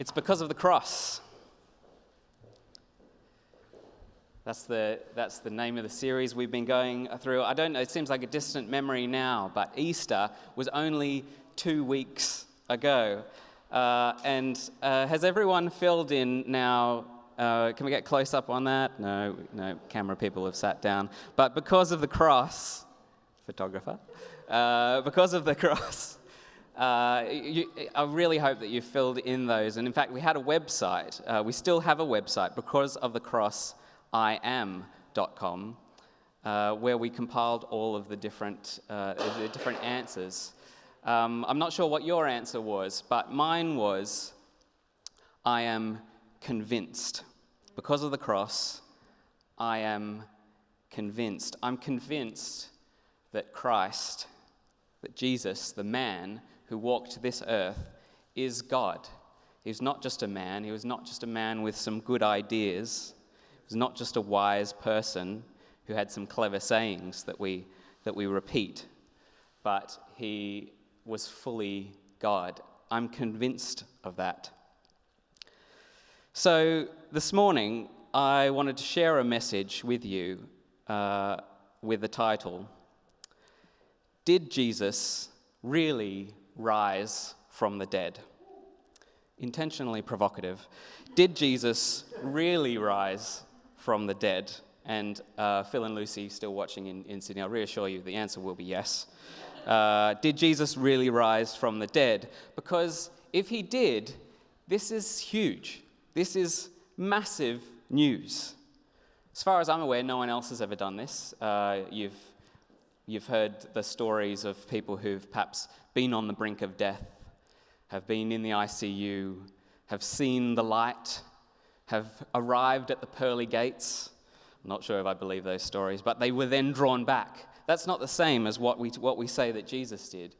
It's because of the cross. That's the name of the series we've been going through. I don't know, it seems like a distant memory now, but Easter was only 2 weeks ago. Has everyone filled in now? Can we get close up on that? No, camera people have sat down. But because of the cross, photographer, because of the cross, I really hope that you filled in those. And in fact, we had a website. We still have a website, because of the cross, iam.com, where we compiled all of the different answers. I'm not sure what your answer was, but mine was, I am convinced. Because of the cross, I am convinced. I'm convinced that Christ, that Jesus, the man who walked this earth, is God. He was not just a man. He was not just a man with some good ideas. He was not just a wise person who had some clever sayings that we repeat, but he was fully God. I'm convinced of that. So this morning, I wanted to share a message with you with the title, Did Jesus Really Rise from the Dead? Intentionally provocative. Did Jesus really rise from the dead? And Phil and Lucy, still watching in Sydney, I'll reassure you the answer will be yes. Did Jesus really rise from the dead? Because if he did, this is huge. This is massive news. As far as I'm aware, no one else has ever done this. You've heard the stories of people who've perhaps been on the brink of death, have been in the ICU, have seen the light, have arrived at the pearly gates. I'm not sure if I believe those stories, but they were then drawn back. That's not the same as what we say that Jesus did.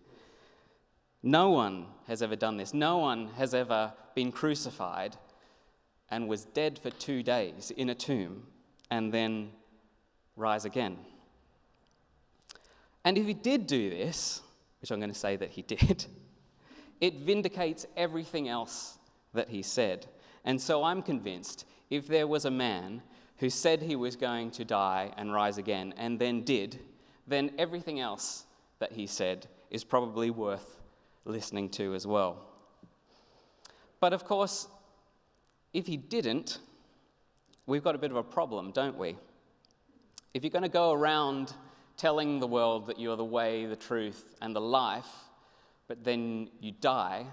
No one has ever done this. No one has ever been crucified and was dead for 2 days in a tomb and then rise again. And if he did do this, which I'm going to say that he did, it vindicates everything else that he said. And so I'm convinced if there was a man who said he was going to die and rise again and then did, then everything else that he said is probably worth listening to as well. But of course, if he didn't, we've got a bit of a problem, don't we? If you're going to go around telling the world that you're the way, the truth, and the life, but then you die,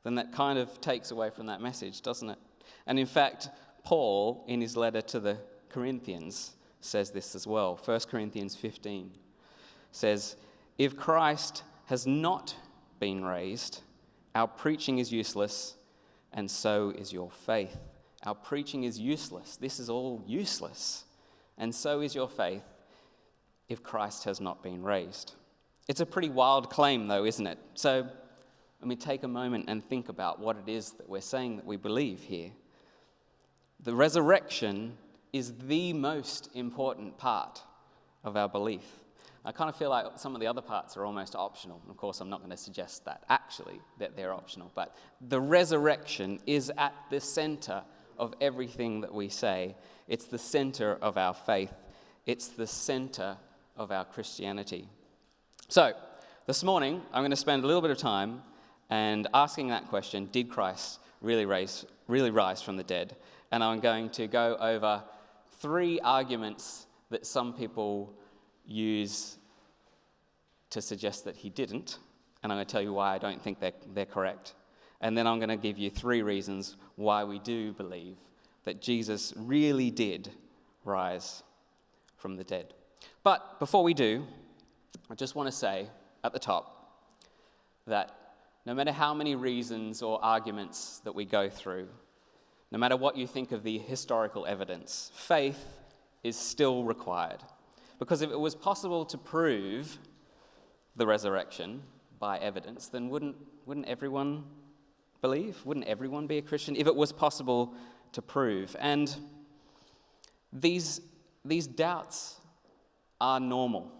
then that kind of takes away from that message, doesn't it? And in fact, Paul, in his letter to the Corinthians, says this as well. 1 Corinthians 15 says, if Christ has not been raised, our preaching is useless, and so is your faith. Our preaching is useless. This is all useless. And so is your faith if Christ has not been raised. It's a pretty wild claim, though, isn't it? So, take a moment and think about what it is that we're saying that we believe here. The resurrection is the most important part of our belief. I kind of feel like some of the other parts are almost optional. Of course, I'm not going to suggest that they're optional, but the resurrection is at the center of everything that we say. It's the center of our faith. It's the center of our Christianity. So, this morning, I'm going to spend a little bit of time and asking that question, did Christ really rise from the dead? And I'm going to go over 3 arguments that some people use to suggest that he didn't, and I'm going to tell you why I don't think they're correct. And then I'm going to give you 3 reasons why we do believe that Jesus really did rise from the dead. But before we do, I just want to say at the top that no matter how many reasons or arguments that we go through, no matter what you think of the historical evidence, faith is still required. Because if it was possible to prove the resurrection by evidence, then wouldn't everyone believe? Wouldn't everyone be a Christian if it was possible to prove? And these doubts are normal.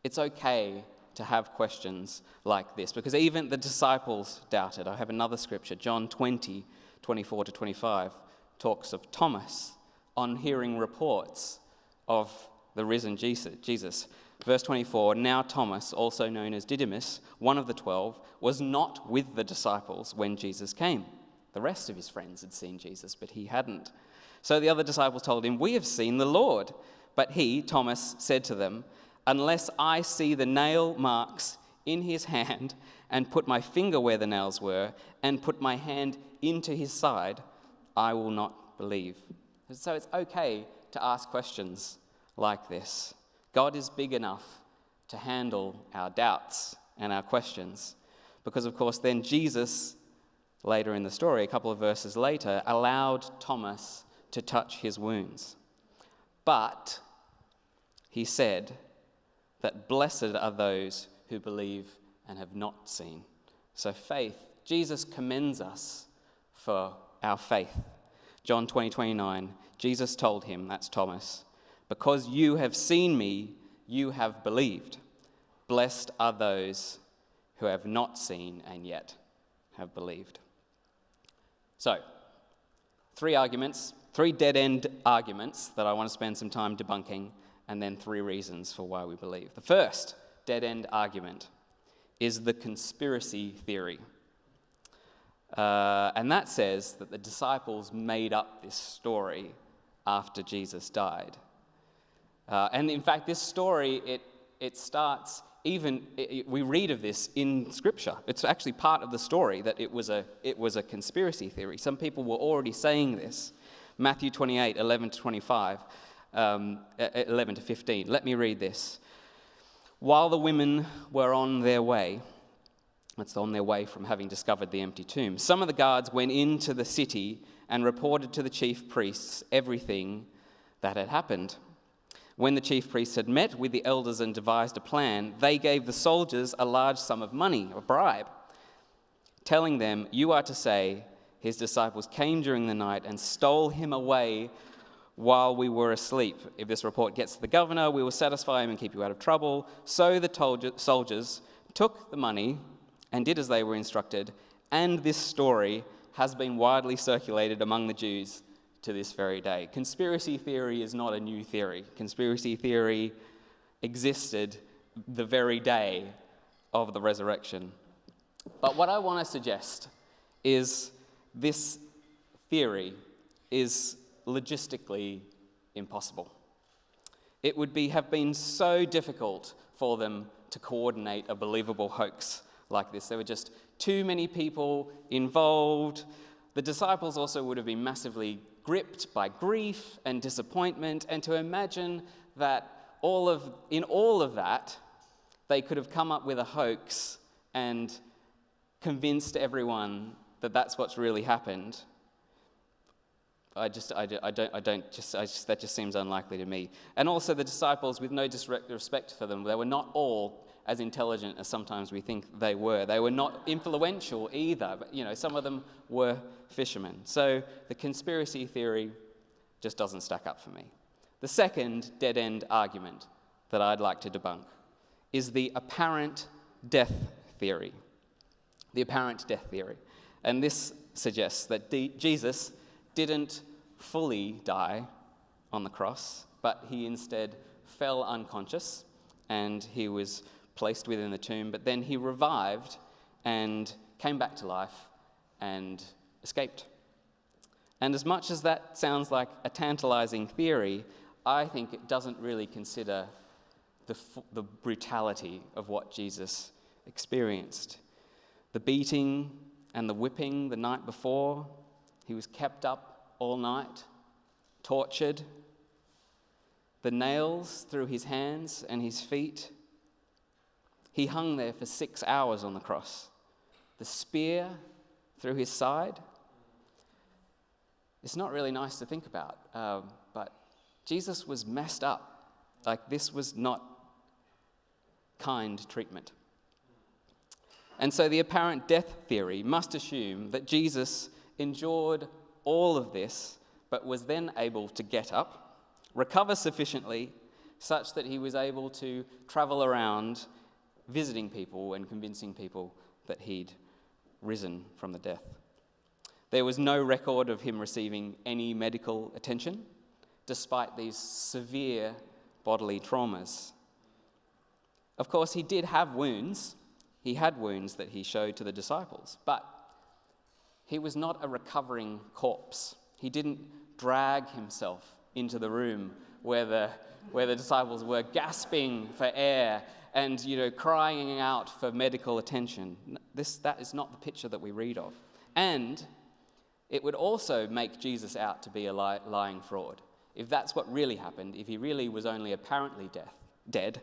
It's okay to have questions like this, because even the disciples doubted. I have another scripture, John 20, 24 to 25, talks of Thomas on hearing reports of the risen Jesus. Verse 24, now Thomas, also known as Didymus, one of the 12, was not with the disciples when Jesus came. The rest of his friends had seen Jesus, but he hadn't. So the other disciples told him, we have seen the Lord. But he, Thomas, said to them, unless I see the nail marks in his hand and put my finger where the nails were and put my hand into his side, I will not believe. So it's okay to ask questions like this. God is big enough to handle our doubts and our questions, because of course then Jesus, later in the story, a couple of verses later, allowed Thomas to touch his wounds. But he said that blessed are those who believe and have not seen. So faith, Jesus commends us for our faith. John 20:29, Jesus told him, that's Thomas, because you have seen me, you have believed. Blessed are those who have not seen and yet have believed. So, three dead-end arguments that I want to spend some time debunking, and then three reasons for why we believe. The first dead-end argument is the conspiracy theory. And that says that the disciples made up this story after Jesus died. And in fact, this story, it starts we read of this in Scripture. It's actually part of the story that it was a conspiracy theory. Some people were already saying this. Matthew 28, 11 to 25, 11 to 15. Let me read this. While the women were on their way, that's on their way from having discovered the empty tomb, some of the guards went into the city and reported to the chief priests everything that had happened. When the chief priests had met with the elders and devised a plan, they gave the soldiers a large sum of money, a bribe, telling them, you are to say, his disciples came during the night and stole him away while we were asleep. If this report gets to the governor, we will satisfy him and keep you out of trouble. So the soldiers took the money and did as they were instructed, and this story has been widely circulated among the Jews to this very day. Conspiracy theory is not a new theory. Conspiracy theory existed the very day of the resurrection. But what I want to suggest is this theory is logistically impossible. It would have been so difficult for them to coordinate a believable hoax like this. There were just too many people involved. The disciples also would have been massively gripped by grief and disappointment, and to imagine that in all of that, they could have come up with a hoax and convinced everyone that that's what's really happened. That just seems unlikely to me. And also the disciples, with no disrespect for them, they were not all as intelligent as sometimes we think they were. They were not influential either, but some of them were fishermen. So the conspiracy theory just doesn't stack up for me. The second dead-end argument that I'd like to debunk is the apparent death theory. The apparent death theory. And this suggests that Jesus didn't fully die on the cross, but he instead fell unconscious and he was placed within the tomb, but then he revived and came back to life and escaped. And as much as that sounds like a tantalizing theory, I think it doesn't really consider the brutality of what Jesus experienced. The beating and the whipping the night before, he was kept up all night, tortured. The nails through his hands and his feet. He hung there for 6 hours on the cross. The spear through his side. It's not really nice to think about, but Jesus was messed up. Like, this was not kind treatment. And so the apparent death theory must assume that Jesus endured all of this, but was then able to get up, recover sufficiently such that he was able to travel around visiting people and convincing people that he'd risen from the death. There was no record of him receiving any medical attention, despite these severe bodily traumas. Of course, he did have wounds. He had wounds that he showed to the disciples, but he was not a recovering corpse. He didn't drag himself into the room where the disciples were gasping for air and, crying out for medical attention. That is not the picture that we read of. And it would also make Jesus out to be a lying fraud. If that's what really happened, if he really was only apparently dead,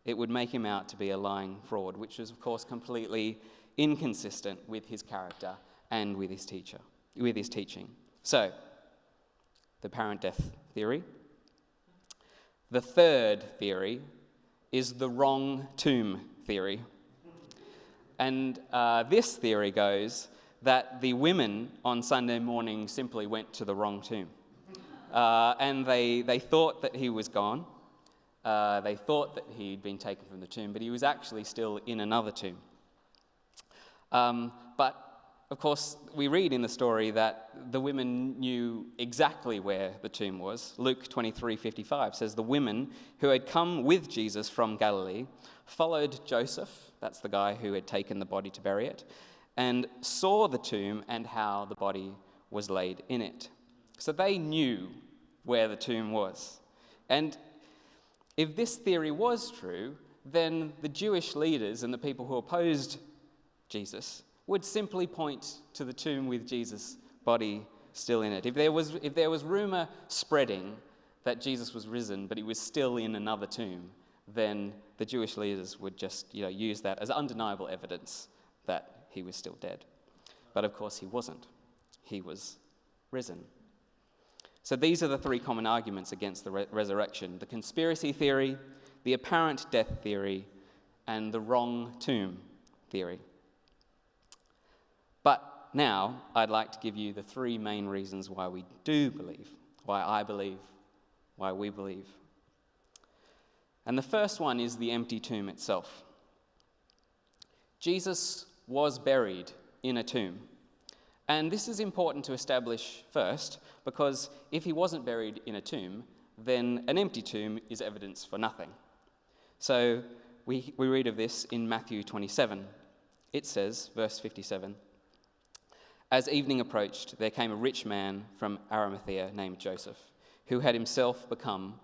it would make him out to be a lying fraud, which is, of course, completely inconsistent with his character and with his teaching. So, the apparent death theory. The third theory is the wrong tomb theory. And this theory goes that the women on Sunday morning simply went to the wrong tomb. And they thought that he was gone. They thought that he'd been taken from the tomb, but he was actually still in another tomb. But, of course, we read in the story that the women knew exactly where the tomb was. Luke 23:55 says, "The women who had come with Jesus from Galilee followed Joseph," that's the guy who had taken the body to bury it, "and saw the tomb and how the body was laid in it." So they knew where the tomb was. And if this theory was true, then the Jewish leaders and the people who opposed Jesus would simply point to the tomb with Jesus' body still in it. If there was rumor spreading that Jesus was risen, but he was still in another tomb, then the Jewish leaders would just use that as undeniable evidence that he was still dead. But of course he wasn't. He was risen. So these are the three common arguments against the resurrection: the conspiracy theory, the apparent death theory, and the wrong tomb theory. But now I'd like to give you the three main reasons why we do believe, why I believe, why we believe. And the first one is the empty tomb itself. Jesus was buried in a tomb. And this is important to establish first, because if he wasn't buried in a tomb, then an empty tomb is evidence for nothing. So we read of this in Matthew 27. It says, verse 57, "As evening approached, there came a rich man from Arimathea named Joseph, who had himself become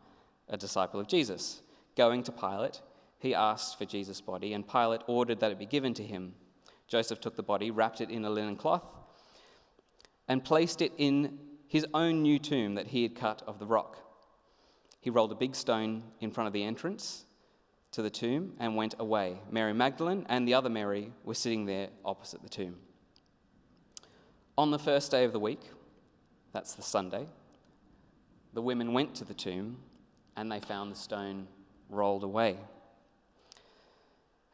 a disciple of Jesus. Going to Pilate, he asked for Jesus' body, and Pilate ordered that it be given to him. Joseph took the body, wrapped it in a linen cloth, and placed it in his own new tomb that he had cut of the rock. He rolled a big stone in front of the entrance to the tomb and went away. Mary Magdalene and the other Mary were sitting there opposite the tomb." On the first day of the week, that's the Sunday, the women went to the tomb and they found the stone rolled away.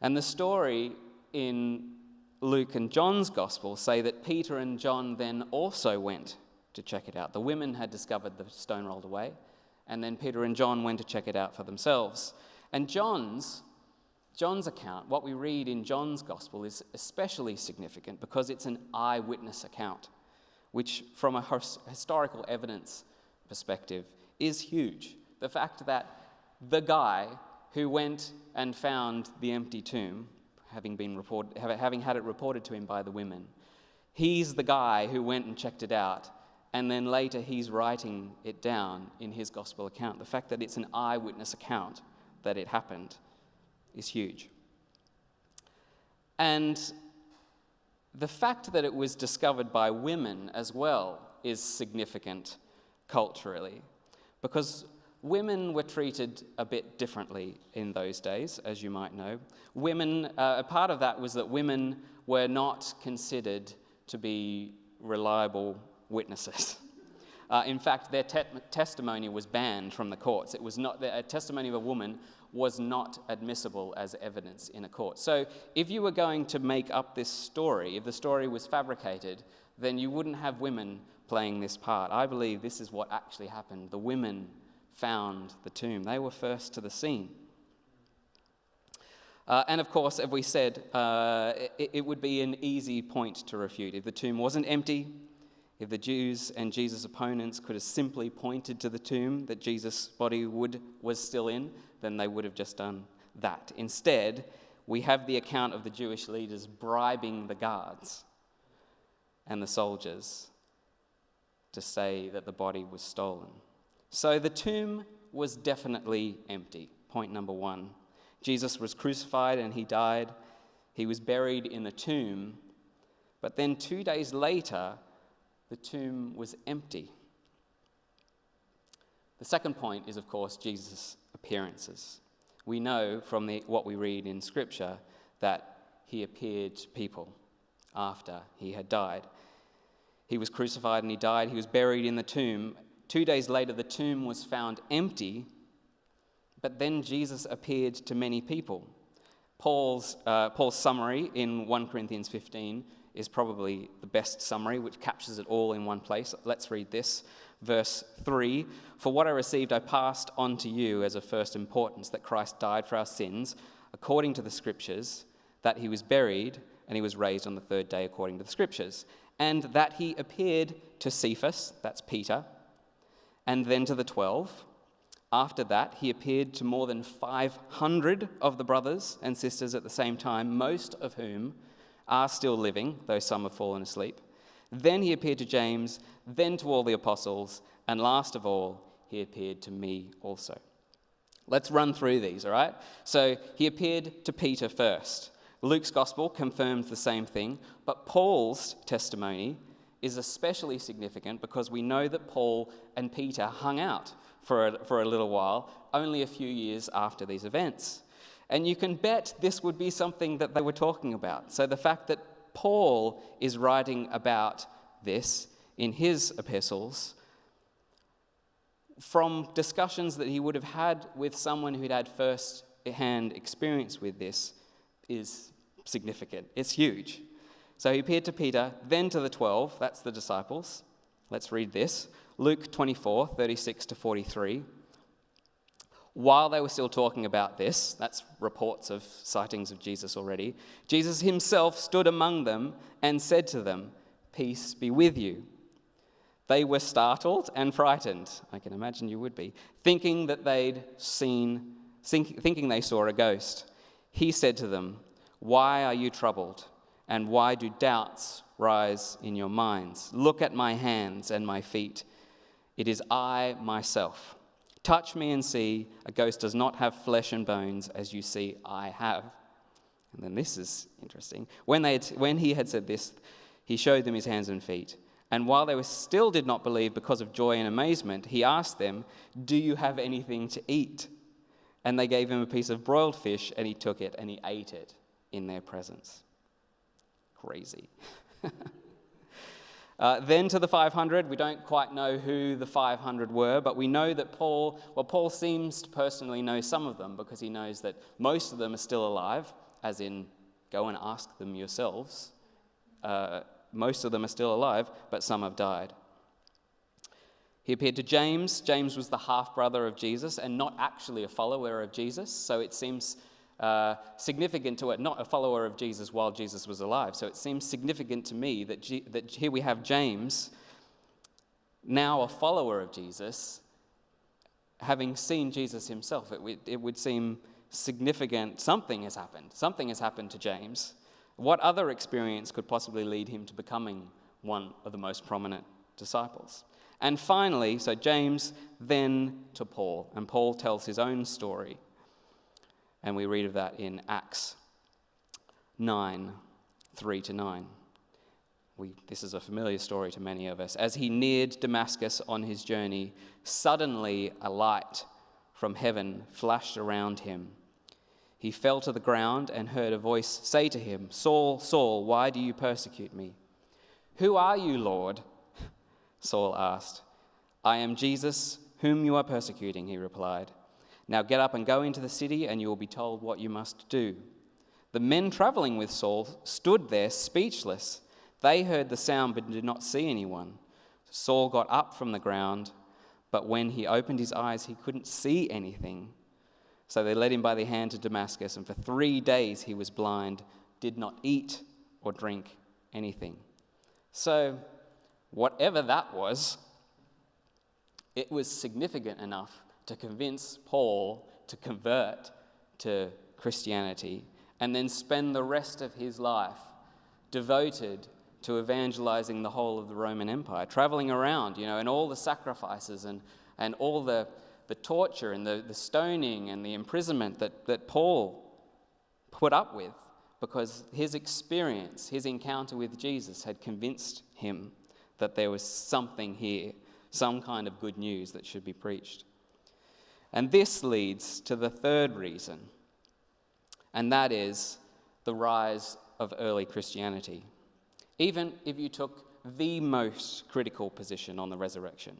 And the story in Luke and John's Gospel say that Peter and John then also went to check it out. The women had discovered the stone rolled away, and then Peter and John went to check it out for themselves. And John's account, what we read in John's Gospel, is especially significant because it's an eyewitness account, which from a historical evidence perspective is huge. The fact that the guy who went and found the empty tomb, having had it reported to him by the women, he's the guy who went and checked it out, and then later he's writing it down in his gospel account. The fact that it's an eyewitness account that it happened is huge. And the fact that it was discovered by women as well is significant culturally, because women were treated a bit differently in those days, as you might know. A part of that was that women were not considered to be reliable witnesses. In fact, their testimony was banned from the courts. It was not a testimony of a woman was not admissible as evidence in a court. So if you were going to make up this story, if the story was fabricated, then you wouldn't have women playing this part. I believe this is what actually happened. The women found the tomb. They were first to the scene. And of course, as we said, it would be an easy point to refute. If the tomb wasn't empty, if the Jews and Jesus' opponents could have simply pointed to the tomb that Jesus' body was still in, then they would have just done that. Instead, we have the account of the Jewish leaders bribing the guards and the soldiers to say that the body was stolen. So the tomb was definitely empty, point number one. Jesus was crucified and he died. He was buried in the tomb. But then 2 days later, the tomb was empty. The second point is, of course, Jesus' appearances. We know from what we read in Scripture that he appeared to people after he had died. He was crucified and he died. He was buried in the tomb. 2 days later, the tomb was found empty, but then Jesus appeared to many people. Paul's summary in 1 Corinthians 15 is probably the best summary, which captures it all in one place. Let's read this. Verse 3, "For what I received I passed on to you as of first importance, that Christ died for our sins, according to the Scriptures, that he was buried, and he was raised on the third day according to the Scriptures, and that he appeared to Cephas," that's Peter, "and then to the 12. After that, he appeared to more than 500 of the brothers and sisters at the same time, most of whom are still living, though some have fallen asleep. Then he appeared to James, then to all the apostles, and last of all, he appeared to me also." Let's run through these, all right? So he appeared to Peter first. Luke's gospel confirms the same thing, but Paul's testimony is especially significant because we know that Paul and Peter hung out for a little while, only a few years after these events. And you can bet this would be something that they were talking about. So the fact that Paul is writing about this in his epistles from discussions that he would have had with someone who'd had first-hand experience with this is significant. It's huge. So he appeared to Peter, then to the 12, that's the disciples. Let's read this. Luke 24, 36 to 43. While they were still talking about this, that's reports of sightings of Jesus already, Jesus himself stood among them and said to them, "Peace be with you." They were startled and frightened. I can imagine you would be, thinking they saw a ghost. He said to them, "Why are you troubled? And why do doubts rise in your minds? Look at my hands and my feet. It is I myself. Touch me and see. A ghost does not have flesh and bones, as you see I have." And then this is interesting. When he had said this, he showed them his hands and feet. And while they still did not believe because of joy and amazement, he asked them, "Do you have anything to eat?" And they gave him a piece of broiled fish, and he took it and he ate it in their presence. Crazy. Then to the 500, we don't quite know who the 500 were, but we know that Paul seems to personally know some of them because he knows that most of them are still alive, as in, go and ask them yourselves. Most of them are still alive, but some have died. He appeared to James. James was the half-brother of Jesus and not actually a follower of Jesus, so it seems significant to it, not a follower of Jesus while Jesus was alive. So it seems significant to me that here we have James, now a follower of Jesus, having seen Jesus himself. It would seem significant. Something has happened. Something has happened to James. What other experience could possibly lead him to becoming one of the most prominent disciples? And finally, so James, then to Paul. And Paul tells his own story. And we read of that in Acts 9, 3-9. This is a familiar story to many of us. As he neared Damascus on his journey, suddenly a light from heaven flashed around him. He fell to the ground and heard a voice say to him, "Saul, Saul, why do you persecute me?" "Who are you, Lord?" Saul asked. "I am Jesus, whom you are persecuting," he replied. "Now get up and go into the city, and you will be told what you must do." The men traveling with Saul stood there speechless. They heard the sound but did not see anyone. Saul got up from the ground, but when he opened his eyes, he couldn't see anything. So they led him by the hand to Damascus, and for 3 days he was blind, did not eat or drink anything. So whatever that was, it was significant enough to convince Paul to convert to Christianity and then spend the rest of his life devoted to evangelizing the whole of the Roman Empire, traveling around, and all the sacrifices and all the torture and the stoning and the imprisonment that Paul put up with, because his experience, his encounter with Jesus had convinced him that there was something here, some kind of good news that should be preached. And this leads to the third reason, and that is the rise of early Christianity. Even if you took the most critical position on the resurrection,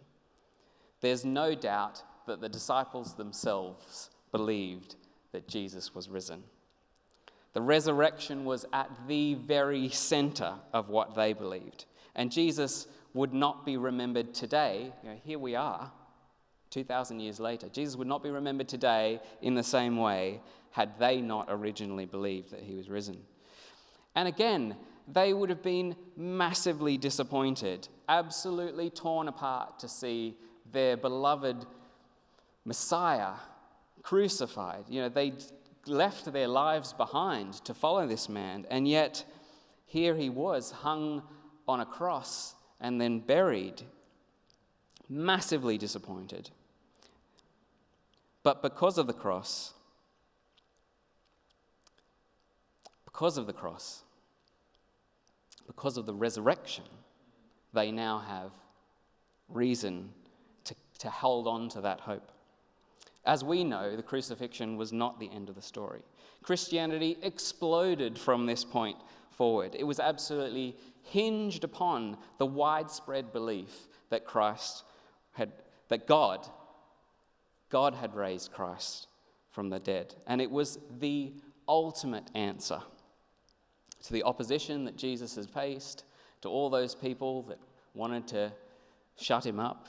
there's no doubt that the disciples themselves believed that Jesus was risen. The resurrection was at the very center of what they believed. And Jesus would not be remembered today. Here we are, 2,000 years later. Jesus would not be remembered today in the same way had they not originally believed that he was risen. And again, they would have been massively disappointed, absolutely torn apart to see their beloved Messiah crucified. They left their lives behind to follow this man, and yet here he was hung on a cross and then buried. Massively disappointed. But because of the cross, because of the resurrection, they now have reason to hold on to that hope. As we know, the crucifixion was not the end of the story. Christianity exploded from this point forward. It was absolutely hinged upon the widespread belief that God had raised Christ from the dead. And it was the ultimate answer to the opposition that Jesus has faced, to all those people that wanted to shut him up,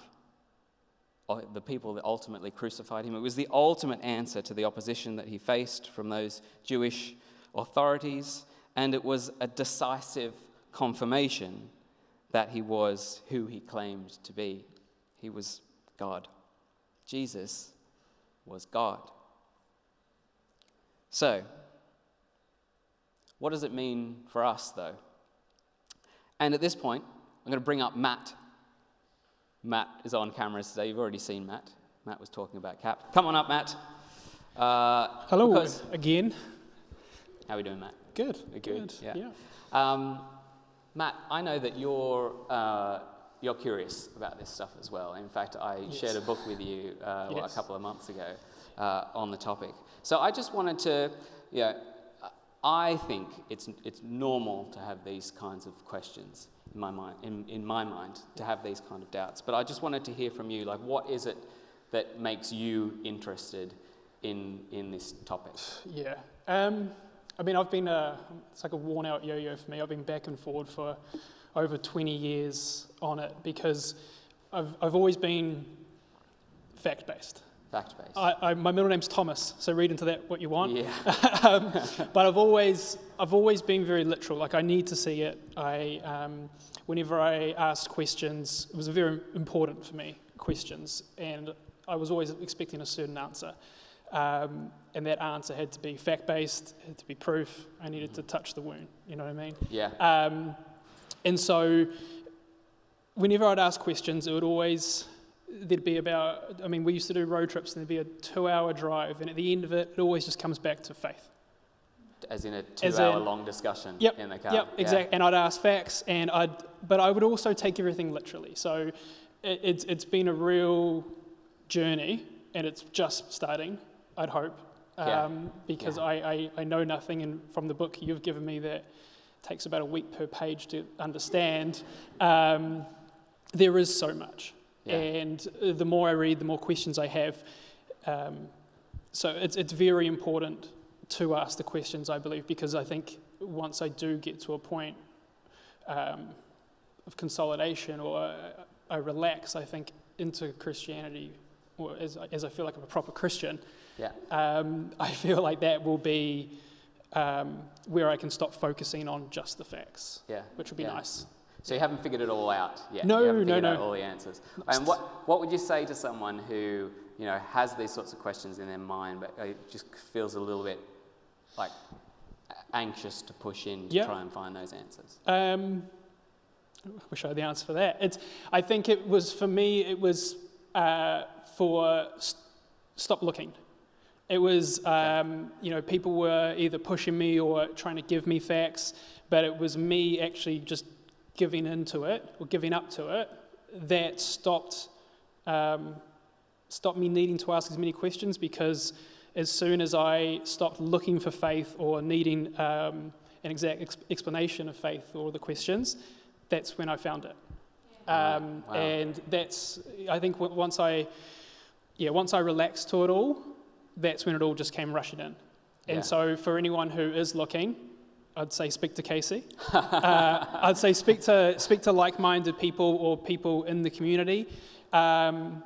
or the people that ultimately crucified him. It was the ultimate answer to the opposition that he faced from those Jewish authorities, and it was a decisive confirmation that he was who he claimed to be. He was God. Jesus was God. So, what does it mean for us, though? And at this point, I'm going to bring up Matt. Matt is on cameras today. You've already seen Matt. Matt was talking about Cap. Come on up, Matt. Hello again. How are we doing, Matt? Good. Good. Yeah. Matt, I know that you're curious about this stuff as well. In fact, I shared a book with you a couple of months ago on the topic. So I just wanted to, I think it's normal to have these kinds of questions in my mind, to have these kind of doubts. But I just wanted to hear from you, what is it that makes you interested in this topic? Yeah. I've been it's like a worn-out yo-yo for me. I've been back and forward for over 20 years on it because I've always been fact-based. Fact-based. My middle name's Thomas, so read into that what you want. Yeah. But I've always been very literal. I need to see it. Whenever I asked questions, it was very important for me, questions, and I was always expecting a certain answer. And that answer had to be fact-based, had to be proof. I needed to touch the wound, you know what I mean? Yeah. And so whenever I'd ask questions, it would always, there'd be we used to do road trips and there'd be a 2-hour drive, and at the end of it, it always just comes back to faith. As in a 2-hour long discussion in the car. Yep, exactly. And I'd ask facts, but I would also take everything literally. So it's been a real journey, and it's just starting, I'd hope, because I know nothing, and from the book you've given me that takes about a week per page to understand, there is so much. Yeah. And the more I read, the more questions I have. So it's very important to ask the questions, I believe, because I think once I do get to a point of consolidation or I relax, I think into Christianity or as I feel like I'm a proper Christian, Yeah. I feel like that will be where I can stop focusing on just the facts, Yeah. which would be nice. So you haven't figured it all out yet? No, you haven't no, figured no. out all the answers. And what would you say to someone who, has these sorts of questions in their mind, but just feels a little bit like anxious to push in to try and find those answers? I wish I had the answer for that. I think it was, for me, it was for stop looking. It was, people were either pushing me or trying to give me facts, but it was me actually just giving into it or giving up to it that stopped me needing to ask as many questions, because as soon as I stopped looking for faith or needing an exact explanation of faith or the questions, that's when I found it. Wow. And that's, I think once I relaxed to it all, that's when it all just came rushing in. And so for anyone who is looking, I'd say speak to Casey. I'd say speak to like-minded people or people in the community, and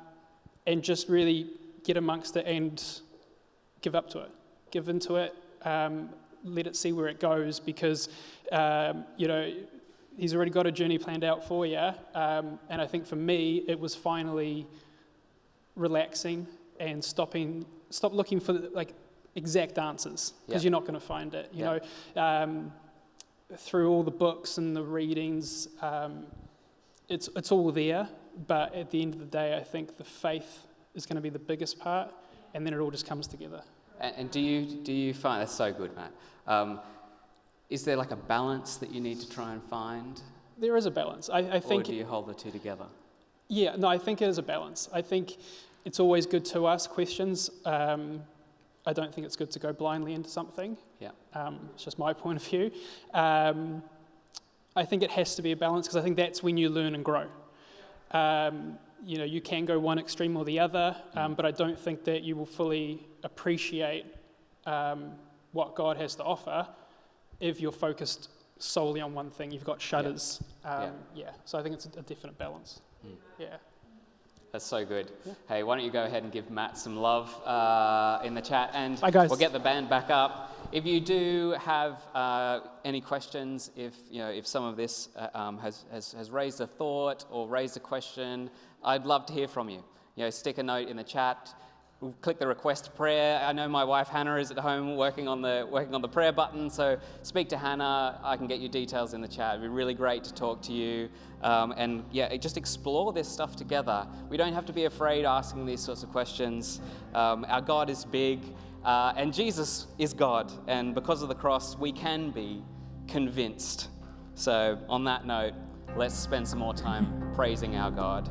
just really get amongst it and give up to it. Give into it. Let it see where it goes, because he's already got a journey planned out for you. And I think for me, it was finally relaxing and stop looking for exact answers, because you're not going to find it. You know, through all the books and the readings, it's all there. But at the end of the day, I think the faith is going to be the biggest part, and then it all just comes together. And do you find, that's so good, Matt. Is there like a balance that you need to try and find? There is a balance. I think. Or do you hold the two together? Yeah, no, I think it is a balance. I think it's always good to ask questions. I don't think it's good to go blindly into something. Yeah. It's just my point of view. I think it has to be a balance, because I think that's when you learn and grow. You can go one extreme or the other, but I don't think that you will fully appreciate what God has to offer if you're focused solely on one thing. You've got shutters. So I think it's a definite balance. Yeah. That's so good. Yeah. Hey, why don't you go ahead and give Matt some love in the chat, and Bye, guys. We'll get the band back up. If you do have any questions, if some of this has raised a thought or raised a question, I'd love to hear from you. Stick a note in the chat. Click the request prayer. I know my wife Hannah is at home working on the prayer button, so speak to Hannah. I can get you details in the chat. It'd be really great to talk to you, and just explore this stuff together. We don't have to be afraid asking these sorts of questions. Our God is big, and Jesus is God, and because of the cross, we can be convinced. So on that note, let's spend some more time praising our God.